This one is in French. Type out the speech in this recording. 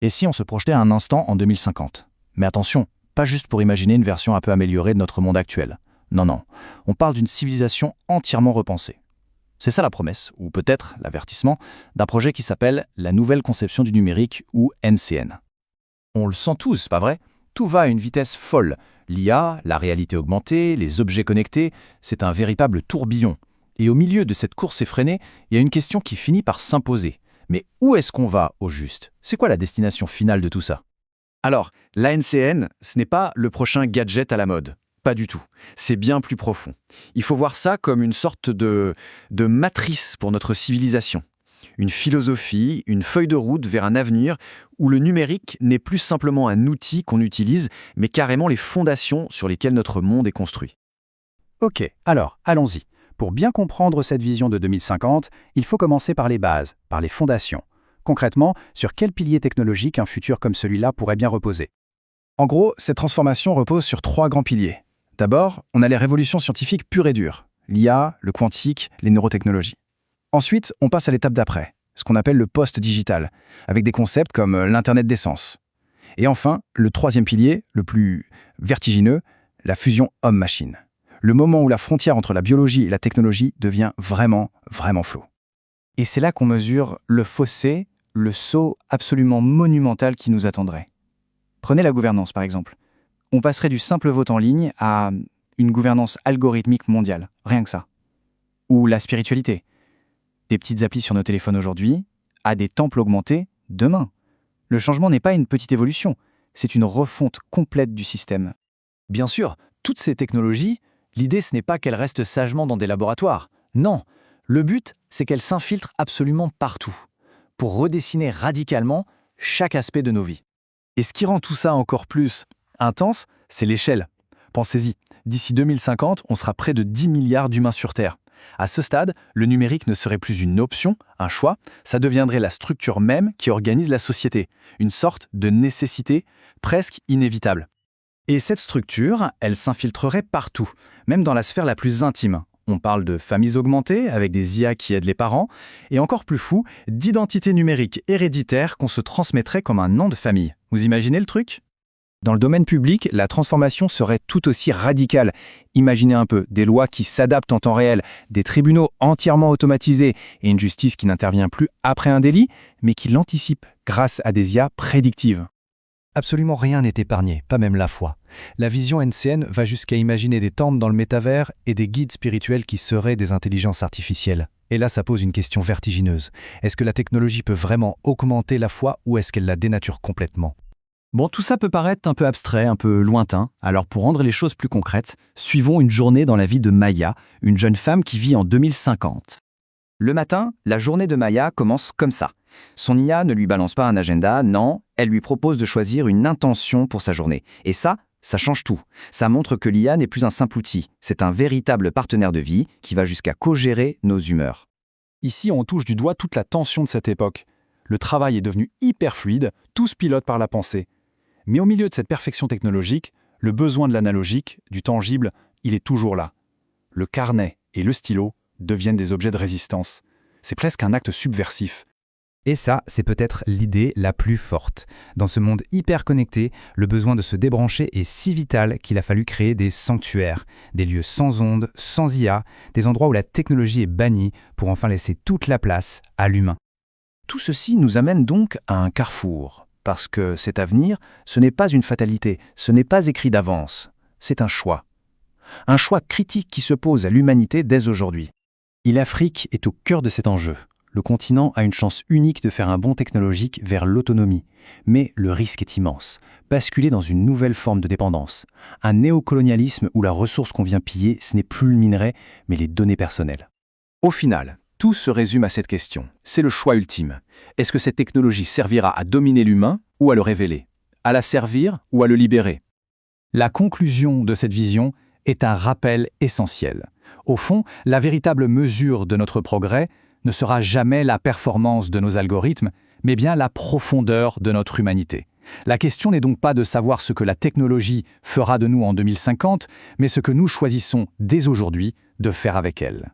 Et si on se projetait un instant en 2050? Mais attention, pas juste pour imaginer une version un peu améliorée de notre monde actuel. Non, non, on parle d'une civilisation entièrement repensée. C'est ça la promesse, ou peut-être l'avertissement, d'un projet qui s'appelle la Nouvelle Conception du Numérique, ou NCN. On le sent tous, pas vrai? Tout va à une vitesse folle. L'IA, la réalité augmentée, les objets connectés, c'est un véritable tourbillon. Et au milieu de cette course effrénée, il y a une question qui finit par s'imposer. Mais où est-ce qu'on va, au juste? C'est quoi la destination finale de tout ça? Alors, la NCN, ce n'est pas le prochain gadget à la mode. Pas du tout. C'est bien plus profond. Il faut voir ça comme une sorte de matrice pour notre civilisation. Une philosophie, une feuille de route vers un avenir où le numérique n'est plus simplement un outil qu'on utilise, mais carrément les fondations sur lesquelles notre monde est construit. Ok, alors, allons-y. Pour bien comprendre cette vision de 2050, il faut commencer par les bases, par les fondations. Concrètement, sur quel pilier technologique un futur comme celui-là pourrait bien reposer? En gros, cette transformation repose sur 3 grands piliers. D'abord, on a les révolutions scientifiques pures et dures, l'IA, le quantique, les neurotechnologies. Ensuite, on passe à l'étape d'après, ce qu'on appelle le post-digital, avec des concepts comme l'Internet des sens. Et enfin, le 3e pilier, le plus vertigineux, la fusion homme-machine. Le moment où la frontière entre la biologie et la technologie devient vraiment, vraiment floue. Et c'est là qu'on mesure le fossé, le saut absolument monumental qui nous attendrait. Prenez la gouvernance, par exemple. On passerait du simple vote en ligne à une gouvernance algorithmique mondiale, rien que ça. Ou la spiritualité. Des petites applis sur nos téléphones aujourd'hui, à des temples augmentés demain. Le changement n'est pas une petite évolution, c'est une refonte complète du système. Bien sûr, toutes ces technologies, l'idée ce n'est pas qu'elles restent sagement dans des laboratoires. Non, le but c'est qu'elles s'infiltrent absolument partout, pour redessiner radicalement chaque aspect de nos vies. Et ce qui rend tout ça encore plus intense, c'est l'échelle. Pensez-y, d'ici 2050, on sera près de 10 milliards d'humains sur Terre. À ce stade, le numérique ne serait plus une option, un choix, ça deviendrait la structure même qui organise la société, une sorte de nécessité presque inévitable. Et cette structure, elle s'infiltrerait partout, même dans la sphère la plus intime. On parle de familles augmentées, avec des IA qui aident les parents, et encore plus fou, d'identités numériques héréditaires qu'on se transmettrait comme un nom de famille. Vous imaginez le truc ? Dans le domaine public, la transformation serait tout aussi radicale. Imaginez un peu, des lois qui s'adaptent en temps réel, des tribunaux entièrement automatisés et une justice qui n'intervient plus après un délit, mais qui l'anticipe grâce à des IA prédictives. Absolument rien n'est épargné, pas même la foi. La vision NCN va jusqu'à imaginer des temples dans le métavers et des guides spirituels qui seraient des intelligences artificielles. Et là, ça pose une question vertigineuse. Est-ce que la technologie peut vraiment augmenter la foi ou est-ce qu'elle la dénature complètement ? Bon, tout ça peut paraître un peu abstrait, un peu lointain. Alors pour rendre les choses plus concrètes, suivons une journée dans la vie de Maya, une jeune femme qui vit en 2050. Le matin, la journée de Maya commence comme ça. Son IA ne lui balance pas un agenda, non, elle lui propose de choisir une intention pour sa journée. Et ça change tout. Ça montre que l'IA n'est plus un simple outil, c'est un véritable partenaire de vie qui va jusqu'à co-gérer nos humeurs. Ici, on touche du doigt toute la tension de cette époque. Le travail est devenu hyper fluide, tout se pilote par la pensée. Mais au milieu de cette perfection technologique, le besoin de l'analogique, du tangible, il est toujours là. Le carnet et le stylo deviennent des objets de résistance. C'est presque un acte subversif. Et ça, c'est peut-être l'idée la plus forte. Dans ce monde hyper connecté, le besoin de se débrancher est si vital qu'il a fallu créer des sanctuaires, des lieux sans ondes, sans IA, des endroits où la technologie est bannie pour enfin laisser toute la place à l'humain. Tout ceci nous amène donc à un carrefour. Parce que cet avenir, ce n'est pas une fatalité, ce n'est pas écrit d'avance, c'est un choix. Un choix critique qui se pose à l'humanité dès aujourd'hui. Et l'Afrique est au cœur de cet enjeu. Le continent a une chance unique de faire un bond technologique vers l'autonomie. Mais le risque est immense. Basculer dans une nouvelle forme de dépendance. Un néocolonialisme où la ressource qu'on vient piller, ce n'est plus le minerai, mais les données personnelles. Au final, tout se résume à cette question. C'est le choix ultime. Est-ce que cette technologie servira à dominer l'humain ou à le révéler? À la servir ou à le libérer? La conclusion de cette vision est un rappel essentiel. Au fond, la véritable mesure de notre progrès ne sera jamais la performance de nos algorithmes, mais bien la profondeur de notre humanité. La question n'est donc pas de savoir ce que la technologie fera de nous en 2050, mais ce que nous choisissons dès aujourd'hui de faire avec elle.